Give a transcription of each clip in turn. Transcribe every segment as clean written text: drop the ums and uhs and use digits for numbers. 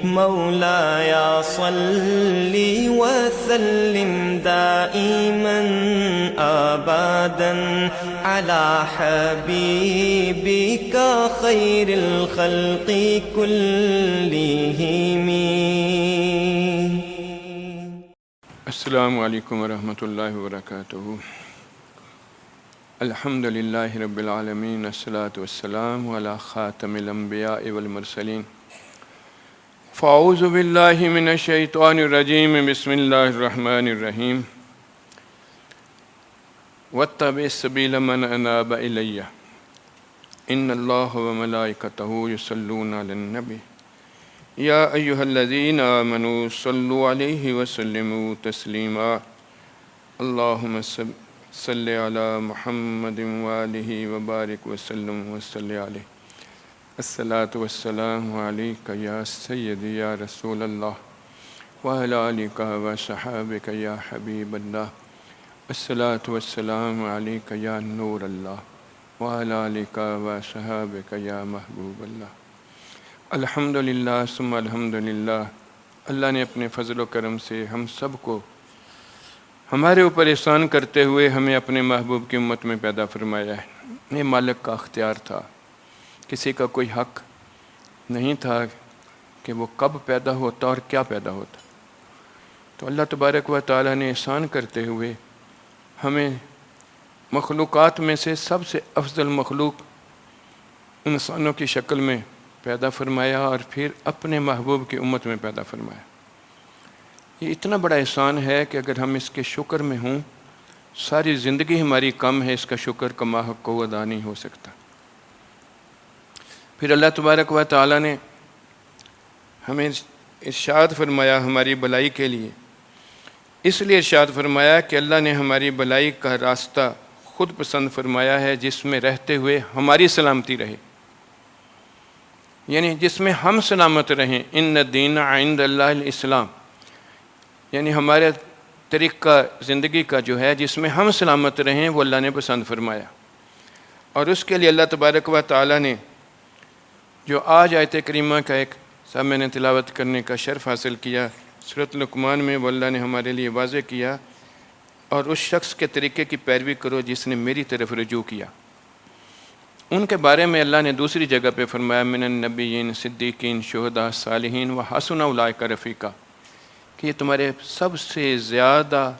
مولاي صل وسلم دائما أبدا على حبيبك خير الخلق كلهم. السلام علیکم ورحمۃ اللہ وبرکاتہ. الحمد للہ رب العالمین، الصلاۃ والسلام علی خاتم الانبیاء والمرسلین. فاعوذ باللہ من الشیطان الرجیم، بسم اللہ الرحمن الرحیم. واتبع سبیل من اناب الی ان اللہ وملائکتہ یصلون علی النبی یا ایہا الذین آمنوا صلوا علیہ وسلموا تسلیما. اللہم صلی علی محمد وآلہ وبارک وسلم وصلی علیہ. الصلاۃ والسلام علیک یا سیدی یا رسول اللہ وعلی آلک وصحابک یا حبیب اللہ. الصلاۃ والسلام علیک یا نور اللہ وعلی آلک وصحابک یا محبوب اللہ. الحمدللہ ثم الحمدللہ. اللہ نے اپنے فضل و کرم سے ہم سب کو ہمارے اوپر احسان کرتے ہوئے ہمیں اپنے محبوب کی امت میں پیدا فرمایا ہے. یہ مالک کا اختیار تھا، کسی کا کوئی حق نہیں تھا کہ وہ کب پیدا ہوتا اور کیا پیدا ہوتا. تو اللہ تبارک و تعالیٰ نے احسان کرتے ہوئے ہمیں مخلوقات میں سے سب سے افضل مخلوق انسانوں کی شکل میں پیدا فرمایا اور پھر اپنے محبوب کی امت میں پیدا فرمایا. یہ اتنا بڑا احسان ہے کہ اگر ہم اس کے شکر میں ہوں، ساری زندگی ہماری کم ہے، اس کا شکر کما حق کو ادا نہیں ہو سکتا. پھر اللہ تبارک و تعالیٰ نے ہمیں ارشاد فرمایا ہماری بھلائی کے لیے. اس لیے ارشاد فرمایا کہ اللہ نے ہماری بھلائی کا راستہ خود پسند فرمایا ہے، جس میں رہتے ہوئے ہماری سلامتی رہے، یعنی جس میں ہم سلامت رہیں. ان الدین عند اللہ الاسلام، یعنی ہمارے طریقہ زندگی کا جو ہے جس میں ہم سلامت رہیں وہ اللہ نے پسند فرمایا. اور اس کے لیے اللہ تبارک و تعالیٰ نے جو آج آیت کریمہ کا ایک صاحب میں نے تلاوت کرنے کا شرف حاصل کیا، سورۃ لقمان میں، وہ اللہ نے ہمارے لیے واضح کیا. اور اس شخص کے طریقے کی پیروی کرو جس نے میری طرف رجوع کیا. ان کے بارے میں اللہ نے دوسری جگہ پہ فرمایا من النبیین صدیقین شہداء صالحین وحسن اولئک رفیقا، کہ یہ تمہارے سب سے زیادہ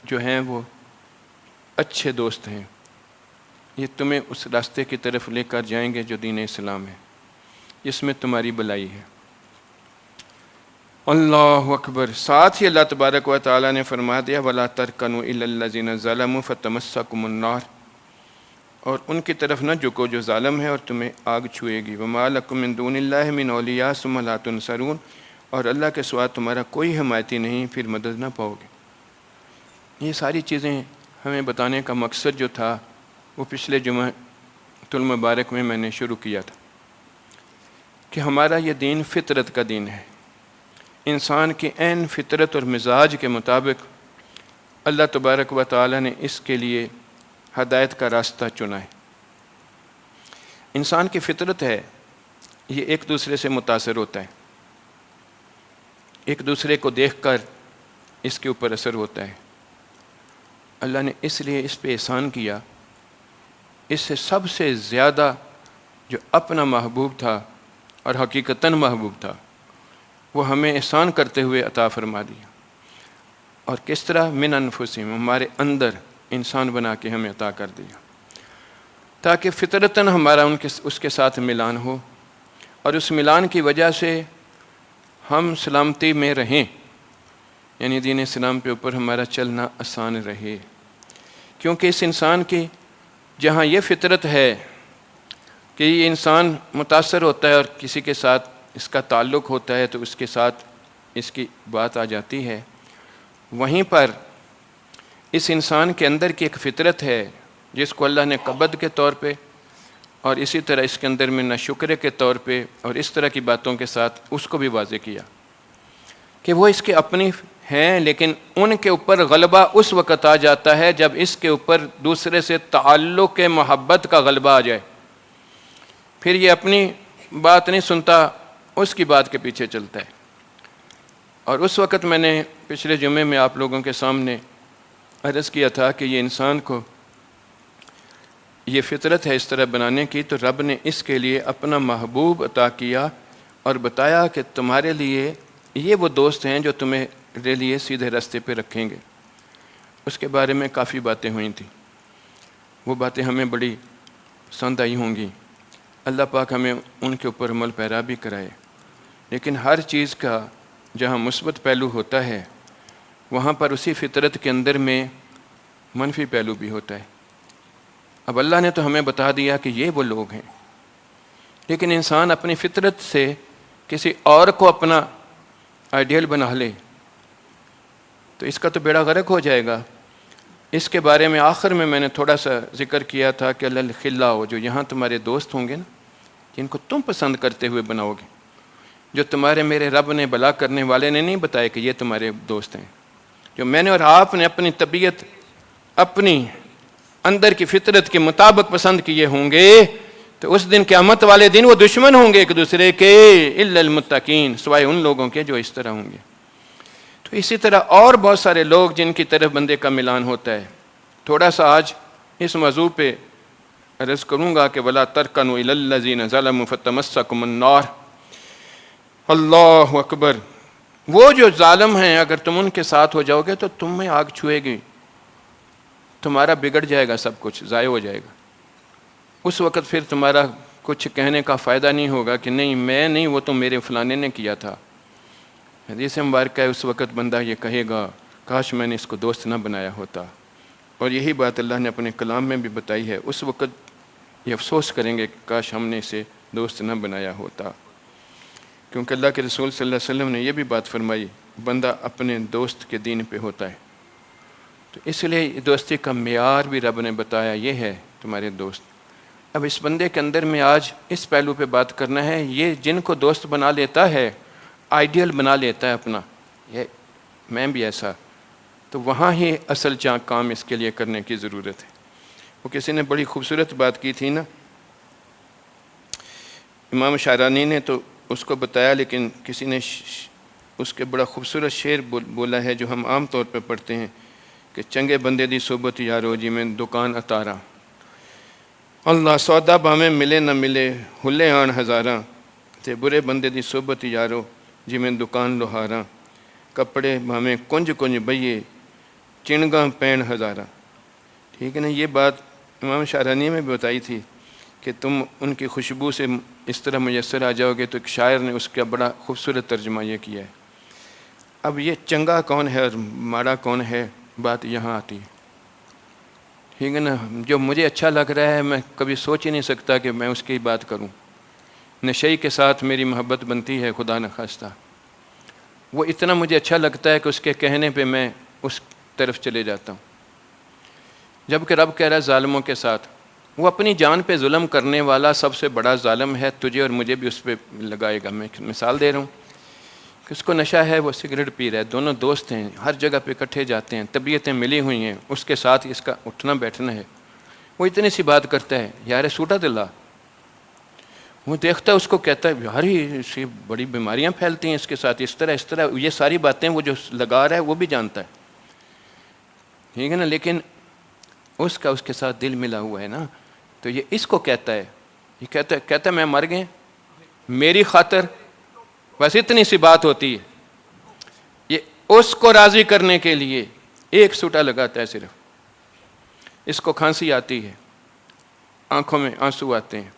جو ہیں وہ اچھے دوست ہیں، یہ تمہیں اس راستے کی طرف لے کر جائیں گے جو دین اسلام ہے، جس میں تمہاری بھلائی ہے. اللہ اکبر. ساتھ ہی اللہ تبارک و تعالیٰ نے فرما دیا وَلَا تَرْكَنُوا إِلَّا الَّذِينَ ظَلَمُوا فَتَمَسَّكُمُ النَّارُ، اور ان کی طرف نہ جھکو جو ظالم ہے اور تمہیں آگ چھوئے گی. وَمَا لَكُم مِّن دُونِ اللَّهِ مِنْ أَوْلِيَاءَ ثُمَّ لَا تُنصَرُونَ، اور اللہ کے سوا تمہارا کوئی حمایتی نہیں، پھر مدد نہ پاؤ گے. یہ ساری چیزیں ہمیں بتانے کا مقصد جو تھا وہ پچھلے جمعۃ المبارک میں نے شروع کیا تھا کہ ہمارا یہ دین فطرت کا دین ہے. انسان کی عین فطرت اور مزاج کے مطابق اللہ تبارک و تعالیٰ نے اس کے لیے ہدایت کا راستہ چنا ہے. انسان کی فطرت ہے یہ ایک دوسرے سے متاثر ہوتا ہے، ایک دوسرے کو دیکھ کر اس کے اوپر اثر ہوتا ہے. اللہ نے اس لیے اس پہ احسان کیا. اس سے سب سے زیادہ جو اپنا محبوب تھا اور حقیقتاً محبوب تھا وہ ہمیں احسان کرتے ہوئے عطا فرما دیا. اور کس طرح من انفسہم، ہمارے اندر انسان بنا کے ہمیں عطا کر دیا تاکہ فطرتاً ہمارا اس کے ساتھ ملان ہو، اور اس ملان کی وجہ سے ہم سلامتی میں رہیں، یعنی دین اسلام کے اوپر ہمارا چلنا آسان رہے. کیونکہ اس انسان کی جہاں یہ فطرت ہے کہ یہ انسان متاثر ہوتا ہے اور کسی کے ساتھ اس کا تعلق ہوتا ہے تو اس کے ساتھ اس کی بات آ جاتی ہے، وہیں پر اس انسان کے اندر کی ایک فطرت ہے جس کو اللہ نے قبض کے طور پہ اور اسی طرح اس کے اندر میں ناشکرے کے طور پہ اور اس طرح کی باتوں کے ساتھ اس کو بھی واضح کیا کہ وہ اس کے اپنی ہیں، لیکن ان کے اوپر غلبہ اس وقت آ جاتا ہے جب اس کے اوپر دوسرے سے تعلق محبت کا غلبہ آ جائے. پھر یہ اپنی بات نہیں سنتا اس کی بات کے پیچھے چلتا ہے۔ اور اس وقت میں نے پچھلے جمعے میں آپ لوگوں کے سامنے عرض کیا تھا کہ یہ انسان کو یہ فطرت ہے اس طرح بنانے کی، تو رب نے اس کے لیے اپنا محبوب عطا کیا اور بتایا کہ تمہارے لیے یہ وہ دوست ہیں جو تمہارے لیے سیدھے راستے پہ رکھیں گے۔ اس کے بارے میں کافی باتیں ہوئی تھیں، وہ باتیں ہمیں بڑی پسند آئی ہوں گی۔ اللہ پاک ہمیں ان کے اوپر عمل پیرا بھی کرائے۔ لیکن ہر چیز کا جہاں مثبت پہلو ہوتا ہے وہاں پر اسی فطرت کے اندر میں منفی پہلو بھی ہوتا ہے۔ اب اللہ نے تو ہمیں بتا دیا کہ یہ وہ لوگ ہیں، لیکن انسان اپنی فطرت سے کسی اور کو اپنا آئیڈیل بنا لے تو اس کا تو بیڑا غرق ہو جائے گا۔ اس کے بارے میں آخر میں نے تھوڑا سا ذکر کیا تھا کہ اللہ الخلاء، جو یہاں تمہارے دوست ہوں گے نا، جن کو تم پسند کرتے ہوئے بناؤ گے، جو تمہارے میرے رب نے بھلا کرنے والے نے نہیں بتایا کہ یہ تمہارے دوست ہیں، جو میں نے اور آپ نے اپنی طبیعت اپنی اندر کی فطرت کے مطابق پسند کیے ہوں گے، تو اس دن قیامت والے دن وہ دشمن ہوں گے ایک دوسرے کے، الا المتقین، سوائے ان لوگوں کے جو اس طرح ہوں گے۔ تو اسی طرح اور بہت سارے لوگ جن کی طرف بندے کا ملان ہوتا ہے۔ تھوڑا سا آج اس موضوع پہ عرض کروں گا کہ وَلَا تَرْكَنُوا إِلَى الَّذِينَ ظَلَمُوا فَتَمَسَّكُمُ النَّارُ۔ اللہ اکبر، وہ جو ظالم ہیں اگر تم ان کے ساتھ ہو جاؤ گے تو تمہیں آگ چھوئے گی، تمہارا بگڑ جائے گا، سب کچھ ضائع ہو جائے گا۔ اس وقت پھر تمہارا کچھ کہنے کا فائدہ نہیں ہوگا کہ نہیں میں نہیں، وہ تو میرے فلانے نے کیا تھا۔ حدیث مبارکہ ہے اس وقت بندہ یہ کہے گا کاش میں نے اس کو دوست نہ بنایا ہوتا، اور یہی بات اللہ نے اپنے کلام میں بھی بتائی ہے۔ اس وقت یہ افسوس کریں گے کہ کاش ہم نے اسے دوست نہ بنایا ہوتا، کیونکہ اللہ کے رسول صلی اللہ علیہ وسلم نے یہ بھی بات فرمائی بندہ اپنے دوست کے دین پہ ہوتا ہے۔ تو اس لیے دوستی کا معیار بھی رب نے بتایا، یہ ہے تمہارے دوست۔ اب اس بندے کے اندر میں آج اس پہلو پہ بات کرنا ہے، یہ جن کو دوست بنا لیتا ہے، آئیڈیل بنا لیتا ہے اپنا، یہ میں بھی ایسا، تو وہاں ہی اصل کام اس کے لیے کرنے کی ضرورت ہے۔ وہ کسی نے بڑی خوبصورت بات کی تھی نا، امام شارانی نے تو اس کو بتایا، لیکن کسی نے اس کے بڑا خوبصورت شعر بولا ہے جو ہم عام طور پہ پڑھتے ہیں کہ چنگے بندے دی صحبت یارو جی میں دکان اتارا، اللہ سودا بھاویں ملے نہ ملے ہلے آن ہزاراں، تے برے بندے دی صحبت یارو جی میں دکان لوہاراں، کپڑے بھاویں کنج کنج بئیے چنگاں پین ہزاراں۔ ٹھیک ہے نا، یہ بات امام شارانی میں بھی بتائی تھی کہ تم ان کی خوشبو سے اس طرح میسر آ جاؤ گے، تو ایک شاعر نے اس کا بڑا خوبصورت ترجمہ یہ کیا ہے۔ اب یہ چنگا کون ہے اور ماڑا کون ہے، بات یہاں آتی ہے۔ ٹھیک ہے نا، جو مجھے اچھا لگ رہا ہے میں کبھی سوچ ہی نہیں سکتا کہ میں اس کی بات کروں۔ نشئی کے ساتھ میری محبت بنتی ہے خدا نخواستہ، وہ اتنا مجھے اچھا لگتا ہے کہ اس کے کہنے پہ میں اس طرف چلے جاتا ہوں، جبکہ رب کہہ رہا ہے ظالموں کے ساتھ۔ وہ اپنی جان پہ ظلم کرنے والا سب سے بڑا ظالم ہے، تجھے اور مجھے بھی اس پہ لگائے گا۔ میں مثال دے رہا ہوں کہ اس کو نشہ ہے، وہ سگریٹ پی رہا ہے، دونوں دوست ہیں، ہر جگہ پہ اکٹھے جاتے ہیں، طبیعتیں ملی ہوئی ہیں، اس کے ساتھ اس کا اٹھنا بیٹھنا ہے۔ وہ اتنی سی بات کرتا ہے، یار سوٹا دلا، وہ دیکھتا ہے اس کو کہتا ہے یار اس کی بڑی بیماریاں پھیلتی ہیں اس کے ساتھ، اس طرح یہ ساری باتیں وہ جو لگا رہا ہے وہ بھی جانتا ہے، ٹھیک ہے نا، لیکن اس کا اس کے ساتھ دل ملا ہوا ہے نا، تو یہ اس کو کہتا ہے، یہ کہتا ہے میں مر گئے میری خاطر، بس اتنی سی بات ہوتی ہے۔ یہ اس کو راضی کرنے کے لیے ایک سوٹا لگاتا ہے صرف۔ اس کو کھانسی آتی ہے، آنکھوں میں آنسو آتے ہیں،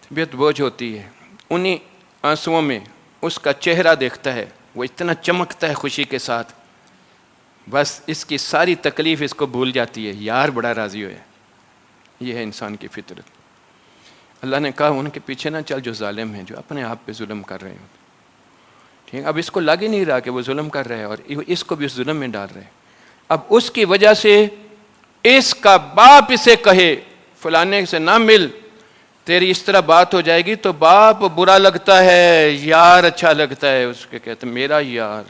طبیعت بوجھ ہوتی ہے، انہی آنسوؤں میں اس کا چہرہ دیکھتا ہے، وہ اتنا چمکتا ہے خوشی کے ساتھ، بس اس کی ساری تکلیف اس کو بھول جاتی ہے، یار بڑا راضی ہویا۔ یہ ہے انسان کی فطرت۔ اللہ نے کہا ان کے پیچھے نہ چل جو ظالم ہیں، جو اپنے آپ پہ ظلم کر رہے ہیں۔ ٹھیک، اب اس کو لگ ہی نہیں رہا کہ وہ ظلم کر رہے ہیں اور اس کو بھی اس ظلم میں ڈال رہے ہیں۔ اب اس کی وجہ سے اس کا باپ اسے کہے فلانے سے نہ مل، تیری اس طرح بات ہو جائے گی، تو باپ برا لگتا ہے، یار اچھا لگتا ہے، اس کے کہتے ہیں میرا یار۔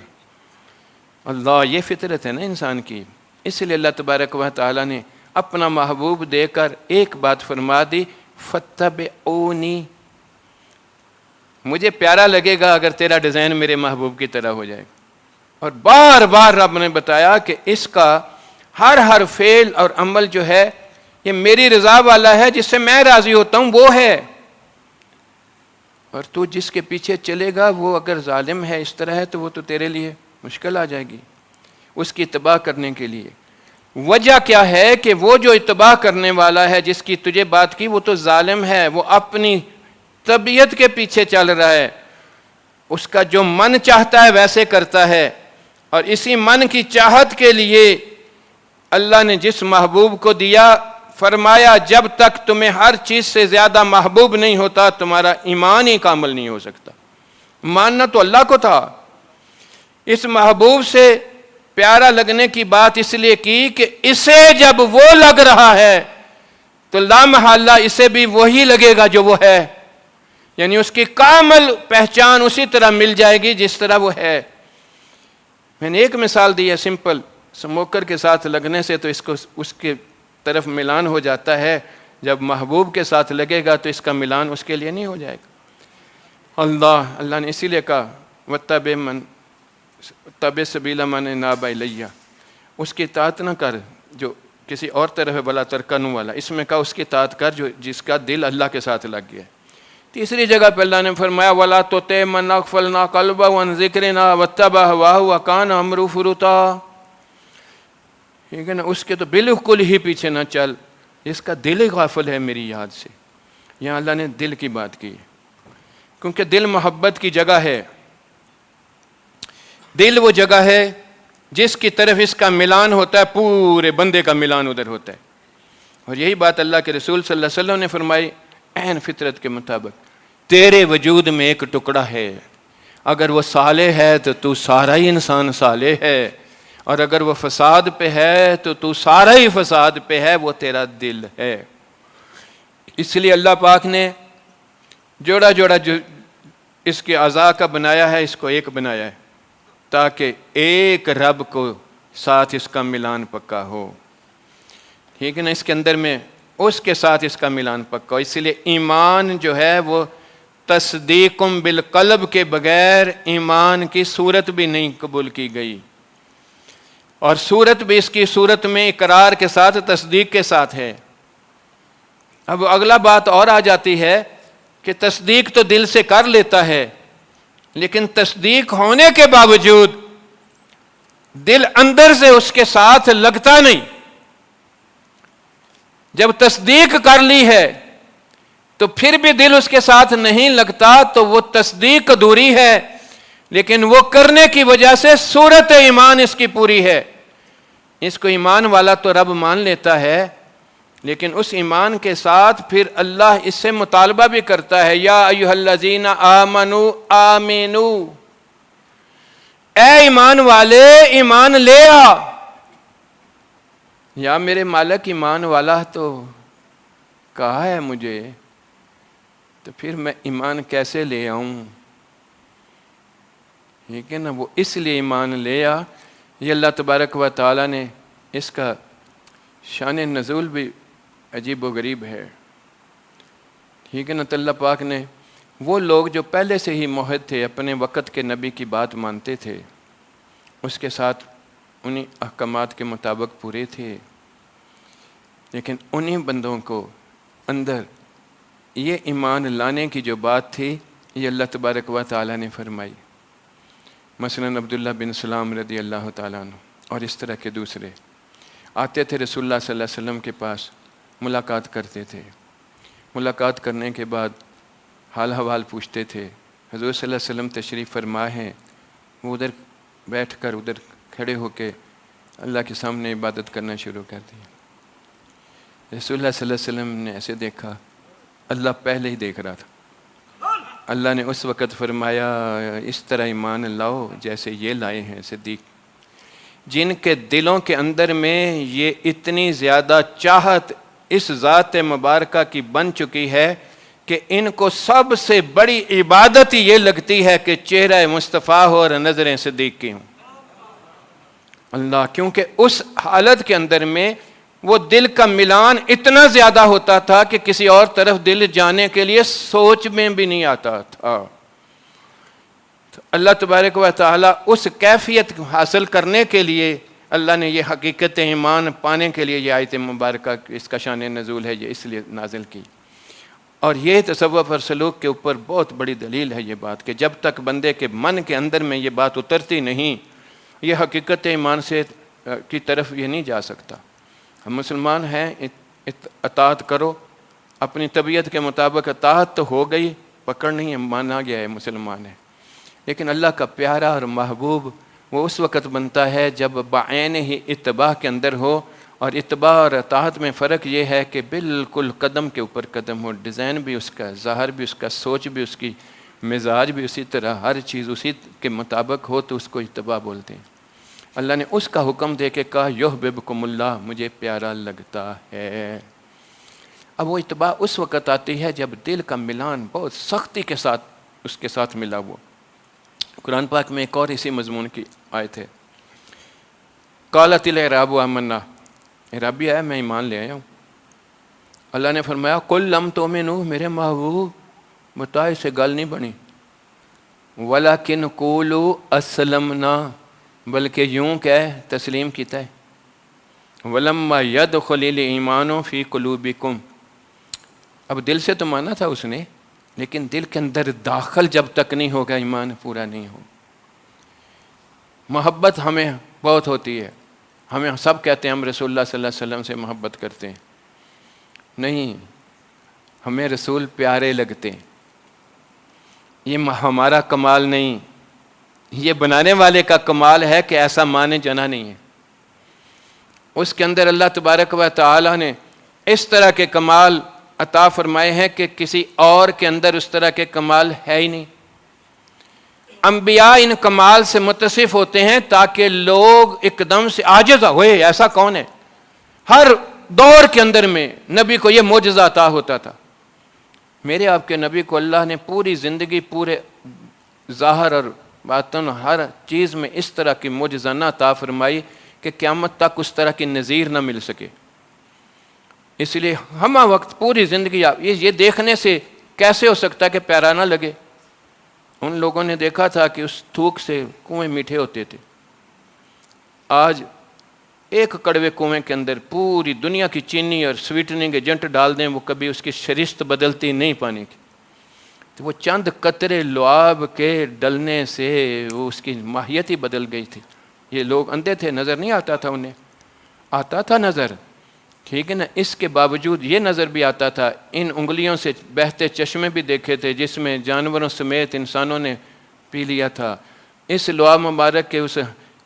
اللہ، یہ فطرت ہے نا انسان کی۔ اس لیے اللہ تبارک و تعالیٰ نے اپنا محبوب دے کر ایک بات فرما دی، فَاتَّبِعُونِی، مجھے پیارا لگے گا اگر تیرا ڈیزائن میرے محبوب کی طرح ہو جائے. اور بار بار رب نے بتایا کہ اس کا ہر فعل اور عمل جو ہے یہ میری رضا والا ہے، جس سے میں راضی ہوتا ہوں وہ ہے. اور تو جس کے پیچھے چلے گا وہ اگر ظالم ہے، اس طرح ہے، تو وہ تو تیرے لیے مشکل آ جائے گی اس کی اتباع کرنے کے لیے. وجہ کیا ہے کہ وہ جو اتباع کرنے والا ہے، جس کی تجھے بات کی، وہ تو ظالم ہے، وہ اپنی طبیعت کے پیچھے چل رہا ہے، اس کا جو من چاہتا ہے ویسے کرتا ہے. اور اسی من کی چاہت کے لیے اللہ نے جس محبوب کو دیا، فرمایا جب تک تمہیں ہر چیز سے زیادہ محبوب نہیں ہوتا تمہارا ایمان ہی کامل نہیں ہو سکتا. ماننا تو اللہ کو تھا. اس محبوب سے پیارا لگنے کی بات اس لیے کی کہ اسے جب وہ لگ رہا ہے تو لا محالہ اسے بھی وہی لگے گا جو وہ ہے، یعنی اس کی کامل پہچان اسی طرح مل جائے گی جس طرح وہ ہے. میں نے ایک مثال دی ہے سمپل، سموکر کے ساتھ لگنے سے تو اس کے طرف ملان ہو جاتا ہے، جب محبوب کے ساتھ لگے گا تو اس کا ملان اس کے لیے نہیں ہو جائے گا. اللہ نے اسی لیے کہا وَاتَّبِعْ سَبِيلَ مَنْ أَنَابَ إِلَيَّ، اس کی اطاعت نہ کر جو کسی اور طرف ہے، وَلَا تَرْكَنُوا والا، اس میں کہا اس کی اطاعت کر جو جس کا دل اللہ کے ساتھ لگ گیا. تیسری جگہ پہ اللہ نے فرمایا وَلَا تُطِعْ مَنْ أَغْفَلْنَا قَلْبَهُ عَنْ ذِكْرِنَا وَاتَّبَعَ هَوَاهُ وَكَانَ أَمْرُهُ فُرُطًا. ٹھیک ہے نا، اس کے تو بالکل ہی پیچھے نہ چل، اس کا دل ہی غافل ہے میری یاد سے. یہاں اللہ نے دل کی بات کی کیونکہ دل محبت کی جگہ ہے. دل وہ جگہ ہے جس کی طرف اس کا ملان ہوتا ہے، پورے بندے کا ملان ادھر ہوتا ہے. اور یہی بات اللہ کے رسول صلی اللہ علیہ وسلم نے فرمائی عین فطرت کے مطابق، تیرے وجود میں ایک ٹکڑا ہے، اگر وہ صالح ہے تو تو سارا ہی انسان صالح ہے، اور اگر وہ فساد پہ ہے تو تو سارا ہی فساد پہ ہے، وہ تیرا دل ہے. اس لیے اللہ پاک نے جوڑا جوڑا جو اس کے اعضاء کا بنایا ہے، اس کو ایک بنایا ہے تاکہ ایک رب کو ساتھ اس کا ملان پکا ہو. ٹھیک ہے نا، اس کے اندر میں اس کے ساتھ اس کا ملان پکا ہو. اس لیے ایمان جو ہے وہ تصدیقم بالقلب کے بغیر ایمان کی صورت بھی نہیں قبول کی گئی، اور صورت بھی اس کی صورت میں اقرار کے ساتھ تصدیق کے ساتھ ہے. اب اگلا بات اور آ جاتی ہے کہ تصدیق تو دل سے کر لیتا ہے، لیکن تصدیق ہونے کے باوجود دل اندر سے اس کے ساتھ لگتا نہیں. جب تصدیق کر لی ہے تو پھر بھی دل اس کے ساتھ نہیں لگتا تو وہ تصدیق ادھوری ہے، لیکن وہ کرنے کی وجہ سے صورت ایمان اس کی پوری ہے. اس کو ایمان والا تو رب مان لیتا ہے، لیکن اس ایمان کے ساتھ پھر اللہ اس سے مطالبہ بھی کرتا ہے، یا ایھا الذین آمنوا آمنوا، اے ایمان والے ایمان لے آ. یا میرے مالک ایمان والا تو کہا ہے مجھے، تو پھر میں ایمان کیسے لے آؤں؟ ٹھیک ہے نا، وہ اس لیے ایمان لے آ. یہ اللہ تبارک و تعالیٰ نے اس کا شان نزول بھی عجیب و غریب ہے. ٹھیک ہے نا، تو اللہ پاک نے وہ لوگ جو پہلے سے ہی موحد تھے، اپنے وقت کے نبی کی بات مانتے تھے، اس کے ساتھ انہی احکامات کے مطابق پورے تھے، لیکن انہی بندوں کو اندر یہ ایمان لانے کی جو بات تھی یہ اللہ تبارک و تعالیٰ نے فرمائی. مثلا عبداللہ بن سلام رضی اللہ تعالیٰ عنہ اور اس طرح کے دوسرے آتے تھے رسول اللہ صلی اللہ علیہ وسلم کے پاس، ملاقات کرتے تھے. ملاقات کرنے کے بعد حال حوال پوچھتے تھے. حضور صلی اللہ علیہ وسلم تشریف فرما ہیں، وہ ادھر بیٹھ کر ادھر کھڑے ہو کے اللہ کے سامنے عبادت کرنا شروع کر دی. رسول اللہ صلی اللہ علیہ وسلم نے ایسے دیکھا، اللہ پہلے ہی دیکھ رہا تھا. اللہ نے اس وقت فرمایا اس طرح ایمان لاؤ جیسے یہ لائے ہیں صدیق، جن کے دلوں کے اندر میں یہ اتنی زیادہ چاہت اس ذات مبارکہ کی بن چکی ہے کہ ان کو سب سے بڑی عبادت یہ لگتی ہے کہ چہرہ مصطفیٰ ہو اور نظریں صدیق کی ہوں. اللہ، کیونکہ اس حالت کے اندر میں وہ دل کا ملان اتنا زیادہ ہوتا تھا کہ کسی اور طرف دل جانے کے لیے سوچ میں بھی نہیں آتا تھا. تو اللہ تبارک و تعالیٰ اس کیفیت حاصل کرنے کے لیے اللہ نے یہ حقیقت ایمان پانے کے لیے یہ آیت مبارکہ اس کا شان نزول ہے، یہ اس لیے نازل کی۔ اور یہ تصوف اور سلوک کے اوپر بہت بڑی دلیل ہے یہ بات کہ جب تک بندے کے من کے اندر میں یہ بات اترتی نہیں، یہ حقیقت ایمان سے کی طرف یہ نہیں جا سکتا۔ ہم مسلمان ہیں، اطاعت کرو، اپنی طبیعت کے مطابق اطاعت تو ہو گئی، پکڑ نہیں ہے، مانا گیا ہے مسلمان ہے، لیکن اللہ کا پیارا اور محبوب وہ اس وقت بنتا ہے جب بعین ہی اتباع کے اندر ہو۔ اور اتباع اور اطاعت میں فرق یہ ہے کہ بالکل قدم کے اوپر قدم ہو، ڈیزائن بھی اس کا، ظاہر بھی اس کا، سوچ بھی اس کی، مزاج بھی اسی طرح، ہر چیز اسی کے مطابق ہو تو اس کو اتباع بولتے ہیں۔ اللہ نے اس کا حکم دے کے کہا یحببکم اللہ، مجھے پیارا لگتا ہے۔ اب وہ اتباع اس وقت آتی ہے جب دل کا ملان بہت سختی کے ساتھ اس کے ساتھ ملا ہوا۔ قرآن پاک میں ایک اور اسی مضمون کی آیت ہے، قالت الاعراب آمنا، اعرابی آیا میں ایمان لے آیا ہوں۔ اللہ نے فرمایا قل لم تؤمنوا، میرے محبوب بتا اس سے گل نہیں بنی، ولکن قولوا اسلمنا، بلکہ یوں کہہ تسلیم کیتا ہے، ولما يدخل الایمان فی قلوبکم، اب دل سے تو مانا تھا اس نے، لیکن دل کے اندر داخل جب تک نہیں ہوگا ایمان پورا نہیں ہو۔ محبت ہمیں بہت ہوتی ہے، ہمیں سب کہتے ہیں ہم رسول اللہ صلی اللہ علیہ وسلم سے محبت کرتے ہیں، نہیں، ہمیں رسول پیارے لگتے ہیں، یہ ہمارا کمال نہیں، یہ بنانے والے کا کمال ہے کہ ایسا مانے جنا نہیں ہے۔ اس کے اندر اللہ تبارک و تعالی نے اس طرح کے کمال عطا فرمائے ہیں کہ کسی اور کے اندر اس طرح کے کمال ہے ہی نہیں۔ انبیاء ان کمال سے متصف ہوتے ہیں تاکہ لوگ ایک دم سے عاجز ہوئے، ایسا کون ہے؟ ہر دور کے اندر میں نبی کو یہ معجزہ عطا ہوتا تھا۔ میرے آپ کے نبی کو اللہ نے پوری زندگی، پورے ظاہر اور باطن ہر چیز میں اس طرح کی معجزانہ عطا فرمائی کہ قیامت تک اس طرح کی نظیر نہ مل سکے۔ اس لیے ہمہ وقت پوری زندگی یہ دیکھنے سے کیسے ہو سکتا ہے کہ پیارا نہ لگے؟ ان لوگوں نے دیکھا تھا کہ اس تھوک سے کنویں میٹھے ہوتے تھے، آج ایک کڑوے کنویں کے اندر پوری دنیا کی چینی اور سویٹننگ ایجنٹ ڈال دیں، وہ کبھی اس کی شرست بدلتی نہیں پانی کی، تو وہ چند قطرے لعاب کے ڈلنے سے وہ اس کی ماہیت ہی بدل گئی تھی۔ یہ لوگ اندھے تھے، نظر نہیں آتا تھا، انہیں آتا تھا نظر، ٹھیک ہے نا، اس کے باوجود یہ نظر بھی آتا تھا۔ ان انگلیوں سے بہتے چشمے بھی دیکھے تھے جس میں جانوروں سمیت انسانوں نے پی لیا تھا۔ اس لعاب مبارک کے اس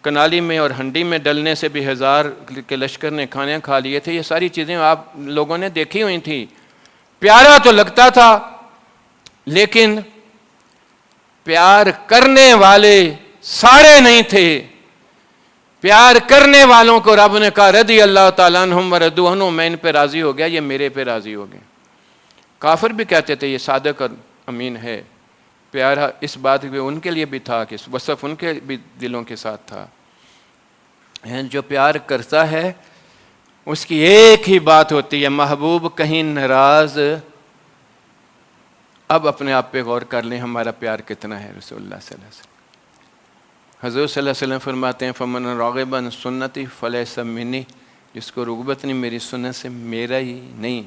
کنالی میں اور ہنڈی میں ڈلنے سے بھی ہزار کے لشکر نے کھانے کھا لیے تھے۔ یہ ساری چیزیں آپ لوگوں نے دیکھی ہوئی تھیں۔ پیارا تو لگتا تھا، لیکن پیار کرنے والے سارے نہیں تھے۔ پیار کرنے والوں کو رب نے کہا رضی اللہ تعالیٰ عنہم ورضوا عنہ، میں ان پہ راضی ہو گیا، یہ میرے پہ راضی ہو گئے۔ کافر بھی کہتے تھے یہ صادق اور امین ہے۔ پیارا اس بات پہ ان کے لیے بھی تھا کہ وصف ان کے بھی دلوں کے ساتھ تھا۔ جو پیار کرتا ہے اس کی ایک ہی بات ہوتی ہے، محبوب کہیں ناراض۔ اب اپنے آپ پہ غور کر لیں، ہمارا پیار کتنا ہے رسول اللہ صلی اللہ علیہ وسلم۔ حضور صلی اللہ علیہ وسلم فرماتے ہیں فمن راغب عن سنتی فلیس منی، جس کو رغبت نہیں میری سنت سے، میرا ہی نہیں۔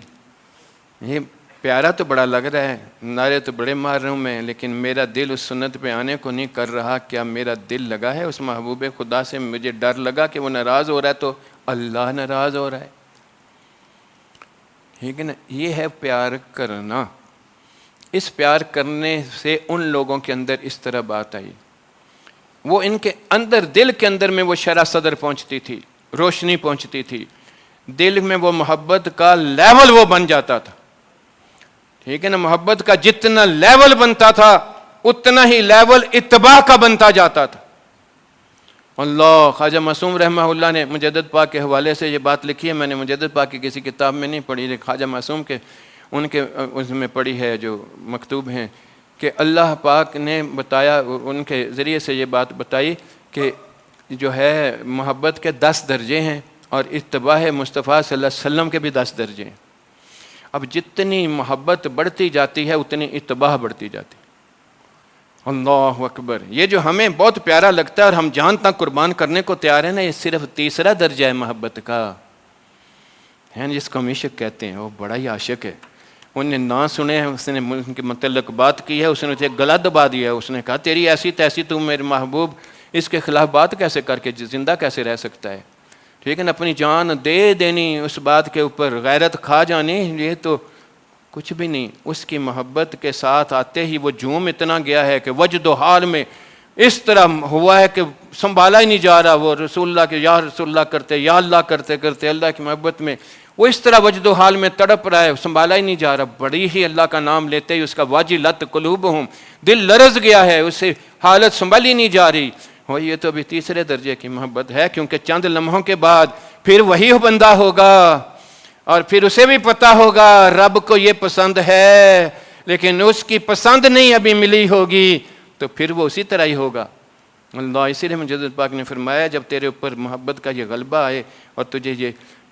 یہ پیارا تو بڑا لگ رہا ہے، نعرے تو بڑے مار رہا ہوں میں، لیکن میرا دل اس سنت پہ آنے کو نہیں کر رہا۔ کیا میرا دل لگا ہے اس محبوب خدا سے؟ مجھے ڈر لگا کہ وہ ناراض ہو رہا ہے تو اللہ ناراض ہو رہا ہے، ٹھیک ہے نا۔ یہ ہے پیار کرنا۔ اس پیار کرنے سے ان لوگوں کے اندر اس طرح بات آئی، وہ ان کے اندر دل کے اندر میں وہ شرح صدر پہنچتی تھی، روشنی پہنچتی تھی، دل میں وہ محبت کا لیول وہ بن جاتا تھا، ٹھیک ہے نا۔ محبت کا جتنا لیول بنتا تھا اتنا ہی لیول اتباع کا بنتا جاتا تھا۔ اللہ خواجہ معصوم رحمہ اللہ نے مجدد پاک کے حوالے سے یہ بات لکھی ہے، میں نے مجدد پاک کی کسی کتاب میں نہیں پڑھی، لیکن خواجہ معصوم کے ان کے اس میں پڑھی ہے جو مکتوب ہیں، کہ اللہ پاک نے بتایا، ان کے ذریعے سے یہ بات بتائی کہ جو ہے محبت کے 10 درجے ہیں اور اتباع مصطفیٰ صلی اللہ علیہ وسلم کے بھی 10 درجے ہیں۔ اب جتنی محبت بڑھتی جاتی ہے اتنی اتباع بڑھتی جاتی ہے۔ اللہ اکبر. یہ جو ہمیں بہت پیارا لگتا ہے اور ہم جان تک قربان کرنے کو تیار ہیں نا، یہ صرف تیسرا درجہ ہے محبت کا ہے، جس کو ہم عشق کہتے ہیں. وہ بڑا ہی عاشق ہے. انہوں نے نہ سنے ہیں، اس نے ان کے متعلق بات کی ہے، اس نے اسے گلا دبا دیا ہے. اس نے کہا تیری ایسی تیسی تو میرے محبوب، اس کے خلاف بات کیسے کر کے زندہ کیسے رہ سکتا ہے. ٹھیک ہے نا، اپنی جان دے دینی اس بات کے اوپر، غیرت کھا جانی، یہ تو کچھ بھی نہیں. اس کی محبت کے ساتھ آتے ہی وہ جھوم اتنا گیا ہے کہ وجد و حال میں اس طرح ہوا ہے کہ سنبھالا ہی نہیں جا رہا. وہ رسول اللہ کے یا رسول اللہ کرتے، یا اللہ کرتے کرتے اللہ کی محبت میں وہ اس طرح وجد و حال میں تڑپ رہا ہے، سنبھالا ہی نہیں جا رہا. بڑی ہی اللہ کا نام لیتے ہی اس کا واجلت قلوبہم، دل لرز گیا ہے، اس سے حالت سنبھالی نہیں جا رہی. اور یہ تو ابھی تیسرے درجے کی محبت ہے، کیونکہ چند لمحوں کے بعد پھر وہی بندہ ہوگا اور پھر اسے بھی پتہ ہوگا رب کو یہ پسند ہے، لیکن اس کی پسند نہیں ابھی ملی ہوگی، تو پھر وہ اسی طرح ہی ہوگا. اللہ اسی لیے مجدد پاک نے فرمایا جب تیرے اوپر محبت کا یہ غلبہ آئے اور تجھے یہ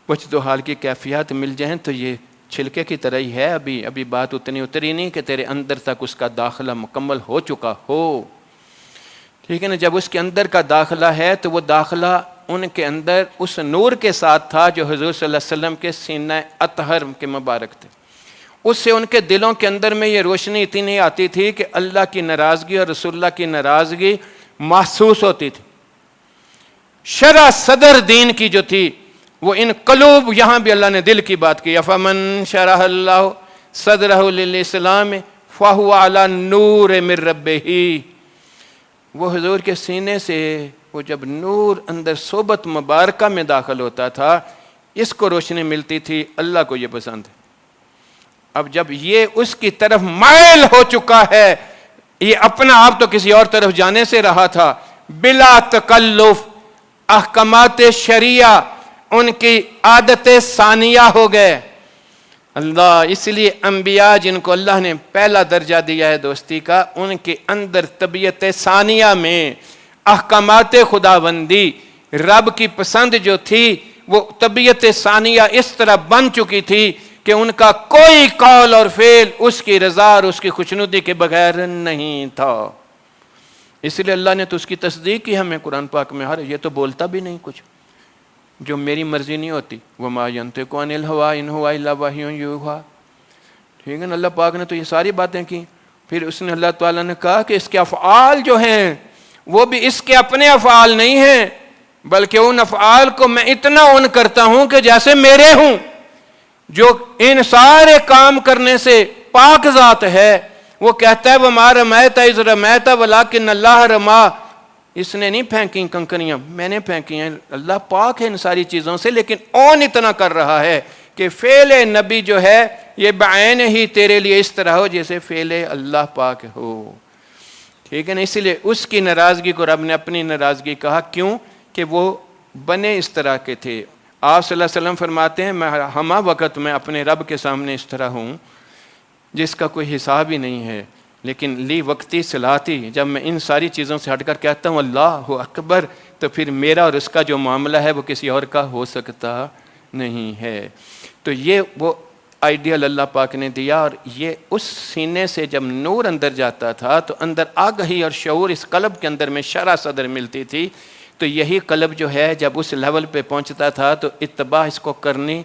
وجد و حال کی کیفیات مل جائیں تو یہ چھلکے کی طرح ہی ہے. ابھی بات اتنی اتری نہیں کہ تیرے اندر تک اس کا داخلہ مکمل ہو چکا ہو. ٹھیک ہے نا، جب اس کے اندر کا داخلہ ہے تو وہ داخلہ ان کے اندر اس نور کے ساتھ تھا جو حضور صلی اللہ علیہ وسلم کے سینہ اطہر کے مبارک تھے. اس سے ان کے دلوں کے اندر میں یہ روشنی اتنی نہیں آتی تھی کہ اللہ کی ناراضگی اور رسول اللہ کی ناراضگی محسوس ہوتی تھی. شرح صدر دین کی جو تھی وہ ان قلوب، یہاں بھی اللہ نے دل کی بات کی، فمن شرح اللہ صدرہ للاسلام فہو علی نور من ربہ. وہ حضور کے سینے سے وہ جب نور اندر صحبت مبارکہ میں داخل ہوتا تھا، اس کو روشنی ملتی تھی. اللہ کو یہ پسند ہے. اب جب یہ اس کی طرف مائل ہو چکا ہے، یہ اپنا آپ تو کسی اور طرف جانے سے رہا تھا، بلا تکلف احکامات شریعہ ان کی عادت ثانیہ ہو گئے. اللہ اس لیے انبیاء جن کو اللہ نے پہلا درجہ دیا ہے دوستی کا، ان کے اندر طبیعت ثانیہ میں احکامات خداوندی، رب کی پسند جو تھی، وہ طبیعت ثانیہ اس طرح بن چکی تھی کہ ان کا کوئی قول اور فعل اس کی رضا اور اس کی خوشنودی کے بغیر نہیں تھا. اس لیے اللہ نے تو اس کی تصدیق کی ہمیں قرآن پاک میں. یہ تو بولتا بھی نہیں کچھ جو میری مرضی نہیں ہوتی. وَمَا يَنْطِقُ عَنِ الْهَوَىٰ إِنْ هُوَ إِلَّا وَحْيٌ يُوحَىٰ. ٹھیک ہے نا، اللہ پاک نے تو یہ ساری باتیں کی. پھر اس نے اللہ تعالیٰ نے کہا کہ اس کے افعال جو ہیں وہ بھی اس کے اپنے افعال نہیں ہیں، بلکہ ان افعال کو میں اتنا اون کرتا ہوں کہ جیسے میرے ہوں. جو ان سارے کام کرنے سے پاک ذات ہے، وہ کہتا ہے وَمَا رَمَيْتَ إِذْ رَمَيْتَ وَلَٰكِنَّ اللَّهَ رَمَىٰ. اس نے نہیں پھینکی کنکریاں، میں نے پھینکی ہیں. اللہ پاک ہے ان ساری چیزوں سے، لیکن اون اتنا کر رہا ہے کہ فعل نبی جو ہے یہ بعین ہی تیرے لیے اس طرح ہو جیسے فعل اللہ پاک ہو. ٹھیک ہے نا، اسی لیے اس کی ناراضگی کو رب نے اپنی ناراضگی کہا. کیوں کہ وہ بنے اس طرح کے تھے. آپ صلی اللہ علیہ وسلم فرماتے ہیں میں ہمہ وقت میں اپنے رب کے سامنے اس طرح ہوں جس کا کوئی حساب ہی نہیں ہے، لیکن لی وقتی صلاتی، جب میں ان ساری چیزوں سے ہٹ کر کہتا ہوں اللہ اکبر، تو پھر میرا اور اس کا جو معاملہ ہے وہ کسی اور کا ہو سکتا نہیں ہے. تو یہ وہ آئیڈیل اللہ پاک نے دیا. اور یہ اس سینے سے جب نور اندر جاتا تھا تو اندر آگہی اور شعور اس قلب کے اندر میں شرح صدر ملتی تھی. تو یہی قلب جو ہے جب اس لیول پہ پہنچتا تھا تو اتباع اس کو کرنی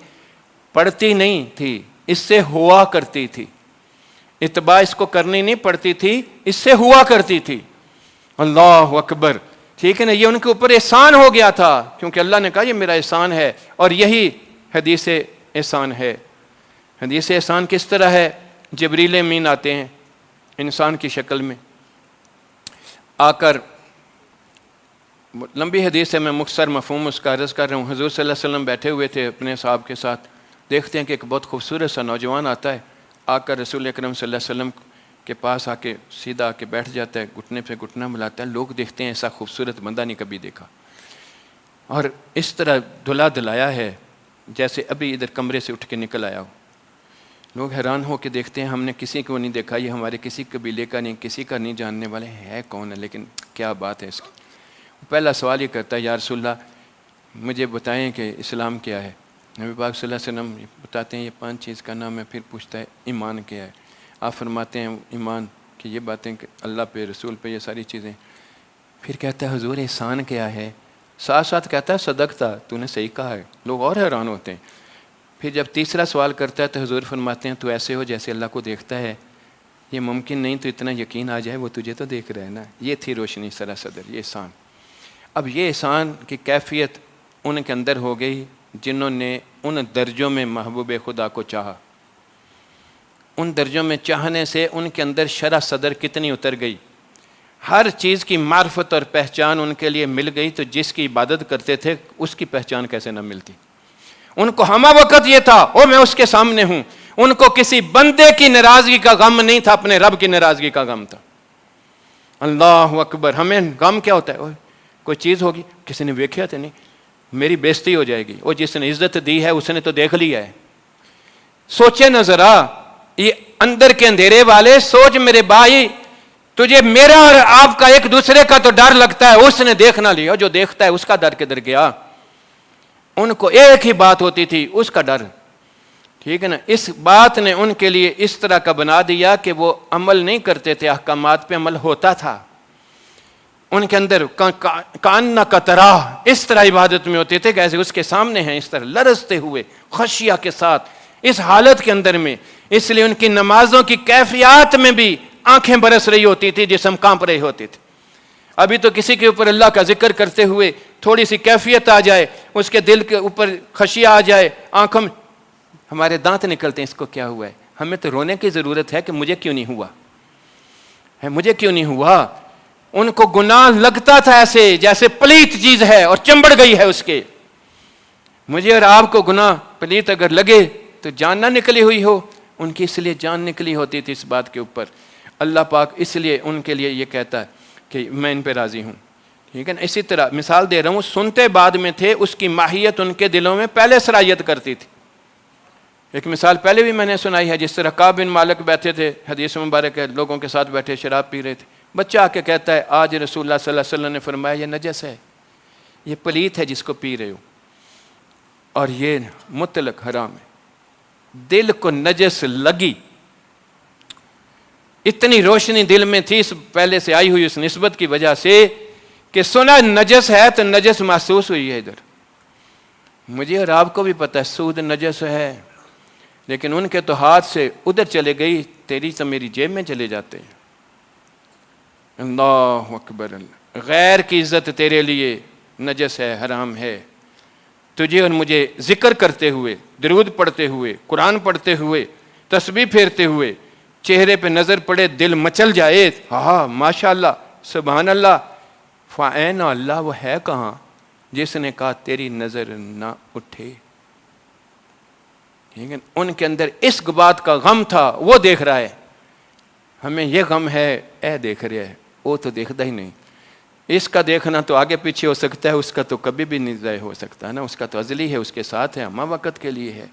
پڑتی نہیں تھی، اس سے ہوا کرتی تھی. اتباع اس کو کرنی نہیں پڑتی تھی، اس سے ہوا کرتی تھی. اللہ اکبر. ٹھیک ہے نا، یہ ان کے اوپر احسان ہو گیا تھا، کیونکہ اللہ نے کہا یہ میرا احسان ہے. اور یہی حدیث احسان ہے. حدیث احسان کس طرح ہے؟ جبریل امین آتے ہیں انسان کی شکل میں، آ کر، لمبی حدیث ہے، میں مختصر مفہوم اس کا عرض کر رہا ہوں. حضور صلی اللہ علیہ وسلم بیٹھے ہوئے تھے اپنے صحابہ کے ساتھ، دیکھتے ہیں کہ ایک بہت خوبصورت سا نوجوان آتا ہے، آ کر رسول اکرم صلی اللہ علیہ وسلم کے پاس آ کے سیدھا آ کے بیٹھ جاتا ہے، گھٹنے پہ گھٹنا ملاتا ہے. لوگ دیکھتے ہیں ایسا خوبصورت بندہ نہیں کبھی دیکھا، اور اس طرح دھلا دلایا ہے جیسے ابھی ادھر کمرے سے اٹھ کے نکل آیا ہو. لوگ حیران ہو کے دیکھتے ہیں، ہم نے کسی کو نہیں دیکھا، یہ ہمارے کسی قبیلے کا نہیں، کسی کا نہیں جاننے والے ہے کون ہے، لیکن کیا بات ہے اس کی. پہلا سوال یہ کرتا ہے یا رسول اللہ مجھے بتائیں کہ اسلام کیا ہے. نبی پاک صلی اللہ علیہ وسلم بتاتے ہیں یہ 5 چیز کا نام ہے. پھر پوچھتا ہے ایمان کیا ہے. آپ فرماتے ہیں ایمان کہ یہ باتیں کہ اللہ پہ رسول پہ یہ ساری چیزیں. پھر کہتا ہے حضور احسان کیا ہے؟ ساتھ ساتھ کہتا ہے صدقتا، تو نے صحیح کہا ہے. لوگ اور حیران ہوتے ہیں. پھر جب تیسرا سوال کرتا ہے تو حضور فرماتے ہیں تو ایسے ہو جیسے اللہ کو دیکھتا ہے. یہ ممکن نہیں تو اتنا یقین آ جائے وہ تجھے تو دیکھ رہا ہے نا. یہ تھی روشنی سرا صدر، یہ احسان. اب یہ احسان کی کیفیت ان کے اندر ہو گئی جنہوں نے ان درجوں میں محبوب خدا کو چاہا. ان درجوں میں چاہنے سے ان کے اندر شرح صدر کتنی اتر گئی. ہر چیز کی معرفت اور پہچان ان کے لیے مل گئی. تو جس کی عبادت کرتے تھے اس کی پہچان کیسے نہ ملتی. ان کو ہمہ وقت یہ تھا او میں اس کے سامنے ہوں. ان کو کسی بندے کی ناراضگی کا غم نہیں تھا، اپنے رب کی ناراضگی کا غم تھا. اللہ اکبر. ہمیں غم کیا ہوتا ہے؟ کوئی چیز ہوگی کسی نے دیکھا تو نہیں، میری بےزتی ہو جائے گی. وہ جس نے عزت دی ہے اس نے تو دیکھ لیا ہے. سوچے نہ ذرا یہ اندر کے اندھیرے والے، سوچ میرے بھائی، تجھے میرا اور آپ کا ایک دوسرے کا تو ڈر لگتا ہے، اس نے دیکھ نہ لیا. جو دیکھتا ہے اس کا ڈر کدھر گیا؟ ان کو ایک ہی بات ہوتی تھی، اس کا ڈر. ٹھیک ہے نا. اس بات نے ان کے لیے اس طرح کا بنا دیا کہ وہ عمل نہیں کرتے تھے، احکامات پہ عمل ہوتا تھا. ان کے اندر کان کا طرح اس طرح عبادت میں ہوتے تھے جیسے اس کے سامنے ہیں، اس طرح لرزتے ہوئے خشیہ کے ساتھ اس حالت کے اندر میں. اس لیے ان کی نمازوں کی کیفیات میں بھی آنکھیں برس رہی ہوتی تھی، جسم کانپ رہے ہوتے تھے. ابھی تو کسی کے اوپر اللہ کا ذکر کرتے ہوئے تھوڑی سی کیفیت آ جائے، اس کے دل کے اوپر خشیہ آ جائے، آنکھوں میں ہمارے دانت نکلتے ہیں. اس کو کیا ہوا ہے؟ ہمیں تو رونے کی ضرورت ہے کہ مجھے کیوں نہیں ہوا ہے، مجھے کیوں نہیں ہوا. ان کو گناہ لگتا تھا ایسے جیسے پلیت چیز ہے اور چمبڑ گئی ہے اس کے. مجھے اور آپ کو گناہ پلیت اگر لگے تو جان نہ نکلی ہوئی ہو. ان کی اس لیے جان نکلی ہوتی تھی اس بات کے اوپر. اللہ پاک اس لیے ان کے لیے یہ کہتا ہے کہ میں ان پہ راضی ہوں. ٹھیک ہے نا. اسی طرح مثال دے رہا ہوں، سنتے بعد میں تھے، اس کی ماہیت ان کے دلوں میں پہلے سرایت کرتی تھی. ایک مثال پہلے بھی میں نے سنائی ہے، جس طرح کعب بن مالک بیٹھے تھے، حدیث مبارک ہے، لوگوں کے ساتھ بیٹھے شراب پی رہے تھے. بچہ آ کے کہتا ہے آج رسول اللہ صلی اللہ علیہ وسلم نے فرمایا یہ نجس ہے، یہ پلیت ہے جس کو پی رہے ہو، اور یہ مطلق حرام ہے. دل کو نجس لگی، اتنی روشنی دل میں تھی اس پہلے سے آئی ہوئی اس نسبت کی وجہ سے کہ سنا نجس ہے تو نجس محسوس ہوئی ہے. ادھر مجھے اور آپ کو بھی پتہ ہے سود نجس ہے، لیکن ان کے تو ہاتھ سے ادھر چلے گئی، تیری تو میری جیب میں چلے جاتے ہیں. اللہ اکبر. غیر کی عزت تیرے لیے نجس ہے، حرام ہے. تجھے اور مجھے ذکر کرتے ہوئے، درود پڑھتے ہوئے، قرآن پڑھتے ہوئے، تسبیح پھیرتے ہوئے چہرے پہ نظر پڑے دل مچل جائے، ہاں ماشاء اللہ سبحان اللہ، فَأَيْنَ اللہ، وہ ہے کہاں جس نے کہا تیری نظر نہ اٹھے. ٹھیک ہے. ان کے اندر اس بات کا غم تھا، وہ دیکھ رہا ہے. ہمیں یہ غم ہے، اے دیکھ رہا ہے، وہ تو دیکھتا ہی نہیں. اس کا دیکھنا تو آگے پیچھے ہو سکتا ہے، اس کا تو کبھی بھی نہیں ضائع ہو سکتا ہے نا. اس کا تو ازلی ہے، اس کے ساتھ ہے، ہمہ وقت کے لیے ہے.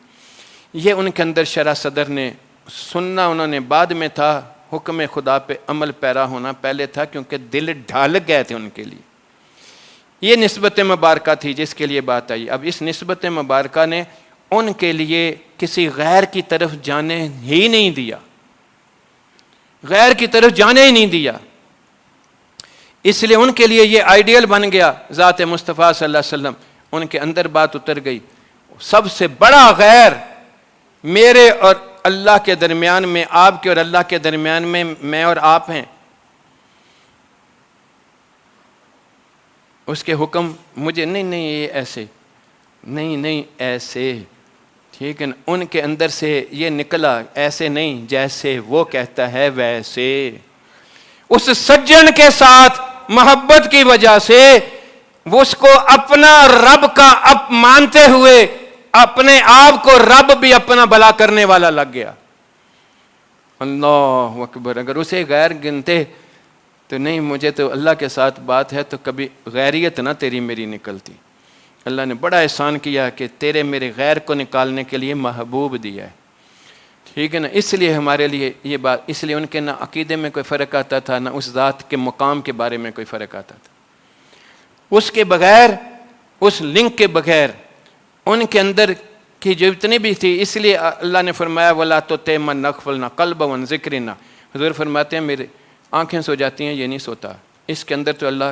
یہ ان کے اندر شرح صدر نے سننا انہوں نے بعد میں تھا، حکم خدا پہ عمل پیرا ہونا پہلے تھا، کیونکہ دل ڈھال گئے تھے ان کے لیے. یہ نسبت مبارکہ تھی جس کے لیے بات آئی. اب اس نسبت مبارکہ نے ان کے لیے کسی غیر کی طرف جانے ہی نہیں دیا، غیر کی طرف جانے ہی نہیں دیا. اس لیے ان کے لیے یہ آئیڈیل بن گیا ذات مصطفیٰ صلی اللہ علیہ وسلم. ان کے اندر بات اتر گئی، سب سے بڑا غیر میرے اور اللہ کے درمیان میں، آپ کے اور اللہ کے درمیان میں اور آپ ہیں. اس کے حکم مجھے نہیں یہ ایسے نہیں ایسے. ٹھیک ہے نا. ان کے اندر سے یہ نکلا ایسے نہیں، جیسے وہ کہتا ہے ویسے. اس سجن کے ساتھ محبت کی وجہ سے وہ اس کو اپنا رب کا مانتے ہوئے اپنے آپ کو رب بھی اپنا بھلا کرنے والا لگ گیا. اللہ اکبر. اگر اسے غیر گنتے تو نہیں، مجھے تو اللہ کے ساتھ بات ہے، تو کبھی غیریت نہ تیری میری نکلتی. اللہ نے بڑا احسان کیا کہ تیرے میرے غیر کو نکالنے کے لیے محبوب دیا ہے. ٹھیک ہے نا. اس لیے ہمارے لیے یہ بات، اس لیے ان کے نہ عقیدے میں کوئی فرق آتا تھا، نہ اس ذات کے مقام کے بارے میں کوئی فرق آتا تھا. اس کے بغیر، اس لنک کے بغیر ان کے اندر کی جو اتنی بھی تھی، اس لیے اللہ نے فرمایا وَلَا تُطِعْ مَنْ أَغْفَلْنَا قَلْبَهُ عَنْ ذِكْرِنَا حضور فرماتے ہیں میرے آنکھیں سو جاتی ہیں، یہ نہیں سوتا، اس کے اندر تو اللہ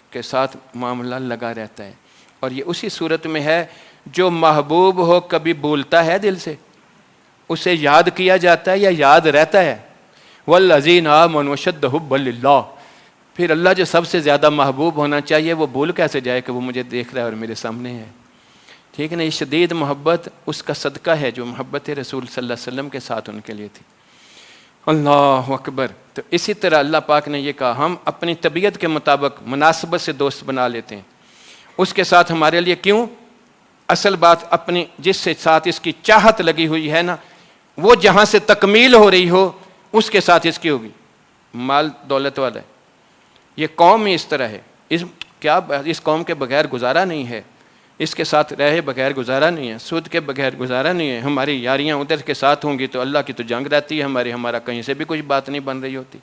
کے ساتھ معاملہ لگا رہتا ہے۔ اور یہ اسی صورت میں ہے جو محبوب ہو کبھی بھولتا ہے دل سے، اسے یاد کیا جاتا ہے یا یاد رہتا ہے؟ والذین آمنوا اشد حبا للہ، پھر اللہ جو سب سے زیادہ محبوب ہونا چاہیے وہ بھول کیسے جائے کہ وہ مجھے دیکھ رہا ہے اور میرے سامنے ہے؟ ٹھیک ہے نا؟ یہ شدید محبت اس کا صدقہ ہے جو محبت رسول صلی اللہ علیہ وسلم کے ساتھ ان کے لیے تھی۔ اللہ اکبر۔ تو اسی طرح اللہ پاک نے یہ کہا ہم اپنی طبیعت کے مطابق مناسبت سے دوست بنا لیتے ہیں، اس کے ساتھ ہمارے لیے کیوں؟ اصل بات اپنی جس سے ساتھ اس کی چاہت لگی ہوئی ہے نا، وہ جہاں سے تکمیل ہو رہی ہو اس کے ساتھ اس کی ہوگی۔ مال دولت والا ہے، یہ قوم ہی اس طرح ہے، اس قوم کے بغیر گزارا نہیں ہے، اس کے ساتھ رہے بغیر گزارا نہیں ہے، سود کے بغیر گزارا نہیں ہے۔ ہماری یاریاں ادھر کے ساتھ ہوں گی تو اللہ کی تو جنگ رہتی ہے، ہمارا کہیں سے بھی کچھ بات نہیں بن رہی ہوتی۔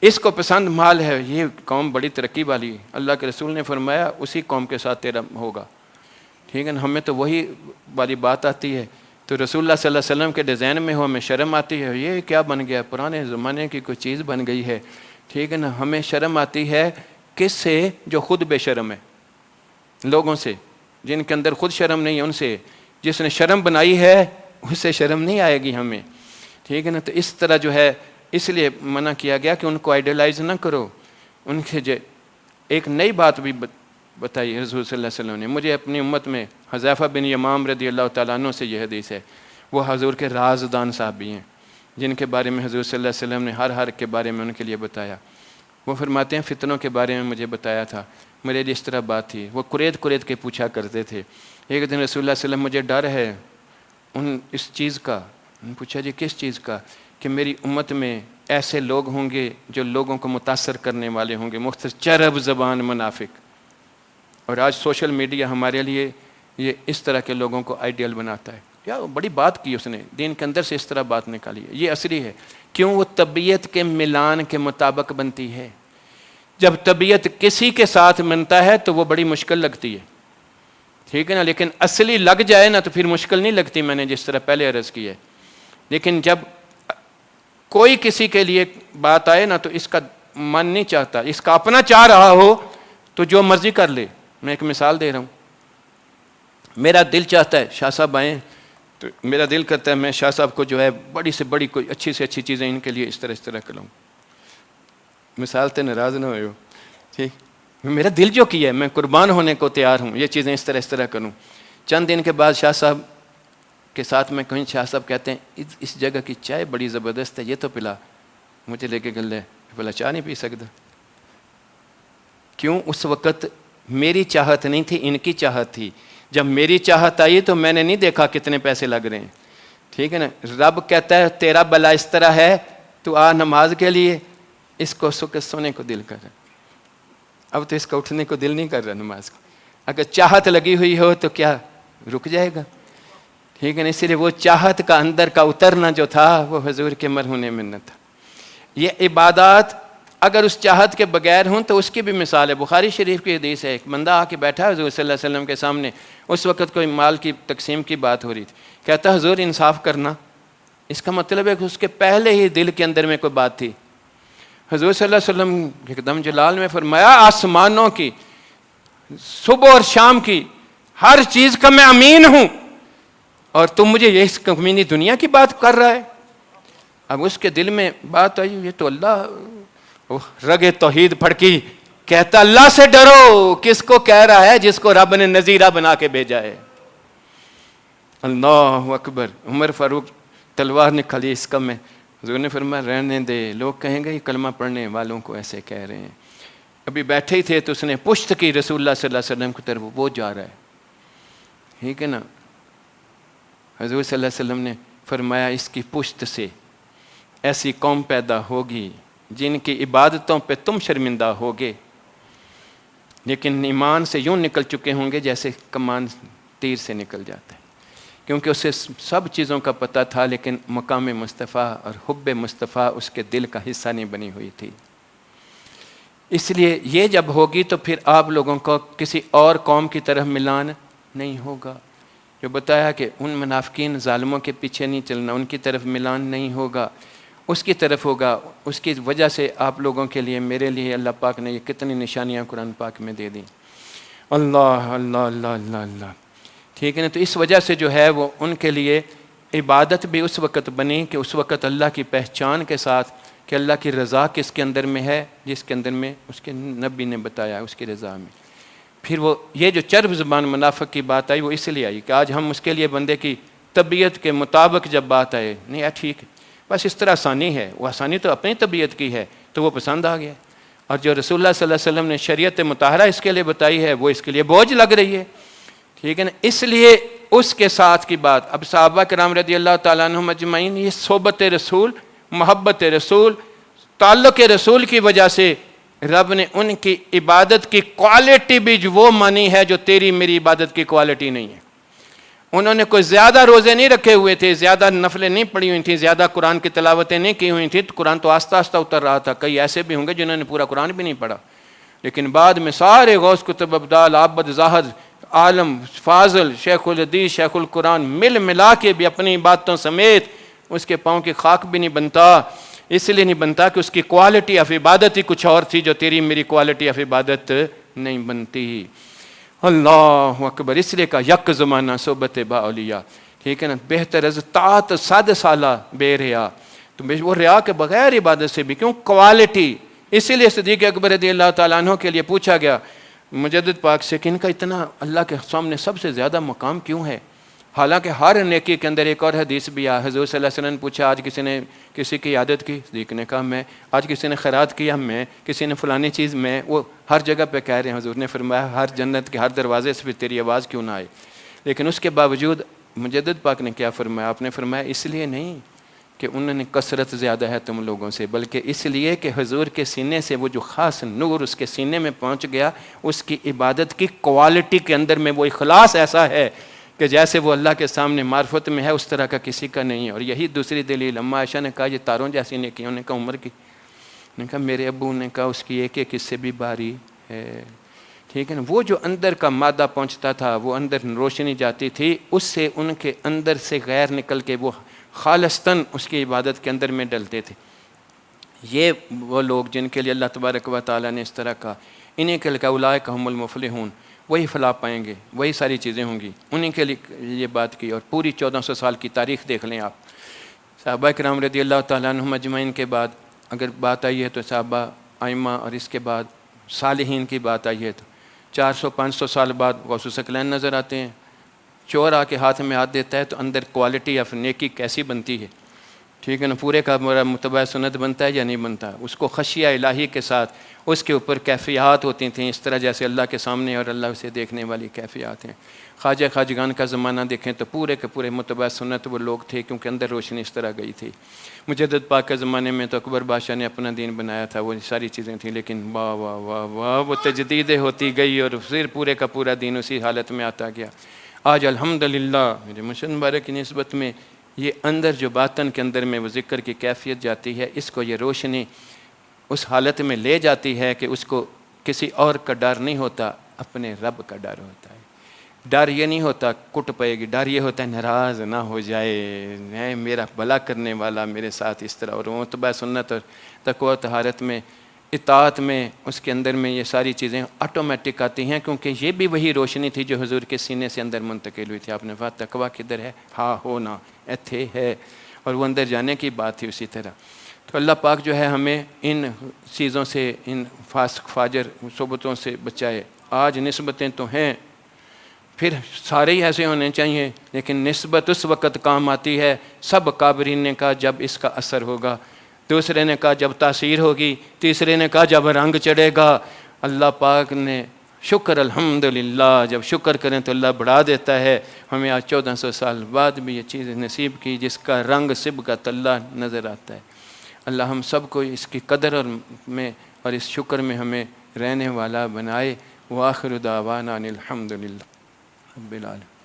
اس کو پسند مال ہے، یہ قوم بڑی ترقی والی ہے، اللہ کے رسول نے فرمایا اسی قوم کے ساتھ تیرا ہوگا۔ ٹھیک ہے نا؟ ہمیں تو وہی والی بات آتی ہے، تو رسول اللہ صلی اللہ علیہ وسلم کے ڈیزائن میں ہو ہمیں شرم آتی ہے، یہ کیا بن گیا، پرانے زمانے کی کوئی چیز بن گئی ہے۔ ٹھیک ہے نا؟ ہمیں شرم آتی ہے کس سے؟ جو خود بے شرم ہے، لوگوں سے، جن کے اندر خود شرم نہیں ہے ان سے۔ جس نے شرم بنائی ہے اس سے شرم نہیں آئے گی ہمیں۔ ٹھیک ہے نا؟ تو اس طرح جو ہے اس لیے منع کیا گیا کہ ان کو آئیڈیلائز نہ کرو۔ ان کے ایک نئی بات بھی بتائی حضور صلی اللہ علیہ وسلم نے، مجھے اپنی امت میں حذیفہ بن یمام رضی اللہ تعالیٰ عنہ سے یہ حدیث ہے، وہ حضور کے رازدان صحابی ہیں جن کے بارے میں حضور صلی اللہ علیہ وسلم نے ہر کے بارے میں ان کے لیے بتایا۔ وہ فرماتے ہیں فتنوں کے بارے میں مجھے بتایا تھا، میرے لیے اس طرح بات تھی، وہ قرید کے پوچھا کرتے تھے۔ ایک دن رسول اللہ علیہ وسلم مجھے ڈر ہے اس چیز کا۔ پوچھا جی کس چیز کا؟ کہ میری امت میں ایسے لوگ ہوں گے جو لوگوں کو متاثر کرنے والے ہوں گے، مختصر چرب زبان منافق۔ اور آج سوشل میڈیا ہمارے لیے یہ اس طرح کے لوگوں کو آئیڈیل بناتا ہے۔ کیا بڑی بات کی اس نے، دین کے اندر سے اس طرح بات نکالی ہے، یہ اصلی ہے۔ کیوں؟ وہ طبیعت کے ملان کے مطابق بنتی ہے۔ جب طبیعت کسی کے ساتھ ملتا ہے تو وہ بڑی مشکل لگتی ہے، ٹھیک ہے نا؟ لیکن اصلی لگ جائے نا تو پھر مشکل نہیں لگتی، میں نے جس طرح پہلے عرض کی ہے۔ لیکن جب کوئی کسی کے لیے بات آئے نا تو اس کا من نہیں چاہتا، اس کا اپنا چاہ رہا ہو تو جو مرضی کر لے۔ میں ایک مثال دے رہا ہوں، میرا دل چاہتا ہے شاہ صاحب آئیں تو میرا دل کرتا ہے میں شاہ صاحب کو جو ہے بڑی سے بڑی کوئی اچھی سے اچھی چیزیں ان کے لیے اس طرح کروں۔ مثال تے ناراض نہ ہوئے ہو، ٹھیک؟ میرا دل جو کیا ہے میں قربان ہونے کو تیار ہوں، یہ چیزیں اس طرح کروں۔ چند دن کے بعد شاہ صاحب کے ساتھ میں کہیں، شاہ صاحب کہتے ہیں اس جگہ کی چائے بڑی زبردست ہے، یہ تو پلا، مجھے لے کے گلے بولا چائے نہیں پی سکتا۔ کیوں؟ اس وقت میری چاہت نہیں تھی، ان کی چاہت تھی۔ جب میری چاہت آئی تو میں نے نہیں دیکھا کتنے پیسے لگ رہے ہیں، ٹھیک ہے نا؟ رب کہتا ہے تیرا بلا اس طرح ہے، تو آ نماز کے لیے، اس کو سونے کو دل کر رہا، اب تو اس کا اٹھنے کو دل نہیں کر رہا نماز کو۔ اگر چاہت لگی ہوئی ہو تو کیا رک جائے گا؟ ٹھیک ہے نا؟ اسی لیے وہ چاہت کا اندر کا اترنا جو تھا وہ حضور کے مرہون میں نہ تھا۔ یہ عبادات اگر اس چاہت کے بغیر ہوں تو اس کی بھی مثال ہے، بخاری شریف کی حدیث ہے، ایک بندہ آ کے بیٹھا حضور صلی اللہ علیہ وسلم کے سامنے، اس وقت کوئی مال کی تقسیم کی بات ہو رہی تھی، کہتا حضور انصاف کرنا۔ اس کا مطلب ہے کہ اس کے پہلے ہی دل کے اندر میں کوئی بات تھی۔ حضور صلی اللہ علیہ وسلم ایک دم جلال میں فرمایا آسمانوں کی، صبح اور شام کی، ہر چیز کا میں امین ہوں، اور تم مجھے یہ اس کمینی دنیا کی بات کر رہا ہے۔ اب اس کے دل میں بات آئی، یہ تو اللہ، رگ توحید پھڑکی، کہتا اللہ سے ڈرو، کس کو کہہ رہا ہے؟ جس کو رب نے نذیرہ بنا کے بھیجا ہے۔ اللہ اکبر۔ عمر فاروق تلوار نکلی اس کا، میں حضور نے فرمایا رہنے دے، لوگ کہیں گے یہ کلمہ پڑھنے والوں کو ایسے کہہ رہے ہیں۔ ابھی بیٹھے ہی تھے تو اس نے پشت کی رسول اللہ صلی اللہ علیہ وسلم کی طرف، وہ جا رہا ہے، ٹھیک ہے نا؟ حضور صلی اللہ علیہ وسلم نے فرمایا اس کی پشت سے ایسی قوم پیدا ہوگی جن کی عبادتوں پہ تم شرمندہ ہوگے، لیکن ایمان سے یوں نکل چکے ہوں گے جیسے کمان تیر سے نکل جاتا ہے، کیونکہ اسے سب چیزوں کا پتہ تھا لیکن مقام مصطفیٰ اور حب مصطفیٰ اس کے دل کا حصہ نہیں بنی ہوئی تھی۔ اس لیے یہ جب ہوگی تو پھر آپ لوگوں کو کسی اور قوم کی طرف ملان نہیں ہوگا۔ جو بتایا کہ ان منافقین ظالموں کے پیچھے نہیں چلنا، ان کی طرف ملان نہیں ہوگا، اس کی طرف ہوگا. اس کی وجہ سے آپ لوگوں کے لیے میرے لیے اللہ پاک نے یہ کتنی نشانیاں قرآن پاک میں دے دیں. اللہ اللہ اللہ اللہ اللہ. ٹھیک ہے نا. تو اس وجہ سے جو ہے وہ ان کے لیے عبادت بھی اس وقت بنی کہ اس وقت اللہ کی پہچان کے ساتھ کہ اللہ کی رضا کس کے اندر میں ہے، جس کے اندر میں اس کے نبی نے بتایا اس کی رضا میں. پھر وہ یہ جو چرب زبان منافق کی بات آئی وہ اس لیے آئی کہ آج ہم اس کے لیے بندے کی طبیعت کے مطابق جب بات آئے نہیں ٹھیک ہے بس اس طرح آسانی ہے، وہ آسانی تو اپنی طبیعت کی ہے تو وہ پسند آ گیا. اور جو رسول اللہ صلی اللہ علیہ وسلم نے شریعت مطہرہ اس کے لیے بتائی ہے وہ اس کے لیے بوجھ لگ رہی ہے. ٹھیک ہے نا. اس لیے اس کے ساتھ کی بات اب صحابہ کرام رضی اللہ تعالیٰ عنہم اجمعین یہ صحبت رسول، محبت رسول، تعلق رسول کی وجہ سے رب نے ان کی عبادت کی کوالٹی بھی وہ مانی ہے جو تیری میری عبادت کی کوالٹی نہیں ہے. انہوں نے کوئی زیادہ روزے نہیں رکھے ہوئے تھے، زیادہ نفلیں نہیں پڑھی ہوئی تھیں، زیادہ قرآن کی تلاوتیں نہیں کی ہوئی تھیں، تو قرآن تو آہستہ آہستہ اتر رہا تھا. کئی ایسے بھی ہوں گے جنہوں نے پورا قرآن بھی نہیں پڑھا، لیکن بعد میں سارے غوث کتب ابدال، عابد زاہد، عالم فاضل، شیخ الحدیث، شیخ القرآن مل ملا کے بھی اپنی باتوں سمیت اس کے پاؤں کی خاک بھی نہیں بنتا. اس لیے نہیں بنتا کہ اس کی کوالٹی آف عبادت ہی کچھ اور تھی جو تیری میری کوالٹی آف عبادت نہیں بنتی. اللہ اکبر. اس لیے کہا یک زمانہ صحبت با اولیاء. ٹھیک ہے نا. بہتر از طاعت 100 سالہ بے ریا. تو وہ ریا کے بغیر عبادت سے بھی کیوں کوالٹی. اسی لیے صدیق اکبر رضی اللہ تعالیٰ عنہ کے لیے پوچھا گیا مجدد پاک سے کہ ان کا اتنا اللہ کے سامنے سب سے زیادہ مقام کیوں ہے، حالانکہ ہر نیکی کے اندر ایک اور حدیث بھی آیا. حضور صلی اللہ علیہ وسلم نے پوچھا آج کسی نے کسی کی عادت کی، صدیق نے کہا میں. آج کسی نے خیرات کیا میں. کسی نے فلانی چیز میں. وہ ہر جگہ پہ کہہ رہے ہیں. حضور نے فرمایا ہر جنت کے ہر دروازے سے بھی تیری آواز کیوں نہ آئے. لیکن اس کے باوجود مجدد پاک نے کیا فرمایا؟ آپ نے فرمایا اس لیے نہیں کہ انہوں نے کثرت زیادہ ہے تم لوگوں سے، بلکہ اس لیے کہ حضور کے سینے سے وہ جو خاص نور اس کے سینے میں پہنچ گیا، اس کی عبادت کی کوالٹی کے اندر میں وہ اخلاص ایسا ہے کہ جیسے وہ اللہ کے سامنے معرفت میں ہے اس طرح کا کسی کا نہیں ہے. اور یہی دوسری دلیل اماں عائشہ نے کہا یہ تاروں جیسی نیکیوں نے کہا عمر کی. نے کہا میرے ابو نے کہا اس کی ایک ایک اس سے بھی باری ہے. ٹھیک ہے نا. وہ جو اندر کا مادہ پہنچتا تھا، وہ اندر روشنی جاتی تھی، اس سے ان کے اندر سے غیر نکل کے وہ خالصتاً اس کی عبادت کے اندر میں ڈلتے تھے. یہ وہ لوگ جن کے لیے اللہ تبارک و تعالیٰ نے اس طرح کا انہیں کے لیے اولئک هم المفلحون، وہی فلاح پائیں گے، وہی ساری چیزیں ہوں گی. انہیں کے لیے یہ بات کی. اور پوری 1400 سال کی تاریخ دیکھ لیں آپ. صحابہ کرام رضی اللہ تعالیٰ عنہم اجمعین کے بعد اگر بات آئی ہے تو صحابہ ائمہ، اور اس کے بعد صالحین کی بات آئی ہے تو 400-500 سال بعد غوث ثقلین نظر آتے ہیں. چور آ کے ہاتھ میں ہاتھ دیتا ہے تو اندر کوالٹی آف نیکی کیسی بنتی ہے. ٹھیک ہے نا. پورے کا متبع سنت بنتا ہے یا نہیں بنتا. اس کو خشیہ الہی کے ساتھ اس کے اوپر کیفیات ہوتی تھیں اس طرح جیسے اللہ کے سامنے اور اللہ اسے دیکھنے والی کیفیات ہیں. خواجہ خواجگان کا زمانہ دیکھیں تو پورے کے پورے متبع سنت وہ لوگ تھے کیونکہ اندر روشنی اس طرح گئی تھی. مجدد پاک کے زمانے میں تو اکبر بادشاہ نے اپنا دین بنایا تھا، وہ ساری چیزیں تھیں، لیکن واہ واہ واہ واہ وہ تجدیدیں ہوتی گئی اور پھر پورے کا پورا دین اسی حالت میں آتا گیا. آج الحمدللہ میرے مرشد مبارک کی نسبت میں یہ اندر جو باطن کے اندر میں وہ ذکر کی کیفیت جاتی ہے، اس کو یہ روشنی اس حالت میں لے جاتی ہے کہ اس کو کسی اور کا ڈر نہیں ہوتا، اپنے رب کا ڈر ہوتا ہے. ڈر یہ نہیں ہوتا کٹ پائے گی، ڈر یہ ہوتا ہے ناراض نہ ہو جائے، میرا بھلا کرنے والا میرے ساتھ اس طرح. اور متبع سنت اور تقوی و طہارت میں، اطاعت میں، اس کے اندر میں یہ ساری چیزیں آٹومیٹک آتی ہیں کیونکہ یہ بھی وہی روشنی تھی جو حضور کے سینے سے اندر منتقل ہوئی تھی. آپ نے کہا تقوی کدھر ہے؟ ہاں ہونا ایتھے ہے، اور وہ اندر جانے کی بات تھی اسی طرح. تو اللہ پاک جو ہے ہمیں ان چیزوں سے، ان فاسق فاجر صحبتوں سے بچائے. آج نسبتیں تو ہیں، پھر سارے ہی ایسے ہونے چاہیے، لیکن نسبت اس وقت کام آتی ہے. سب کابرین نے کہا جب اس کا اثر ہوگا، دوسرے نے کہا جب تاثیر ہوگی، تیسرے نے کہا جب رنگ چڑھے گا. اللہ پاک نے شکر الحمدللہ جب شکر کریں تو اللہ بڑھا دیتا ہے. ہمیں آج 1400 سال بعد بھی یہ چیز نصیب کی جس کا رنگ صبغت اللہ نظر آتا ہے. اللہ ہم سب کو اس کی قدر اور اس شکر میں ہمیں رہنے والا بنائے. وآخر دعوانا ان الحمدللہ رب العالمین.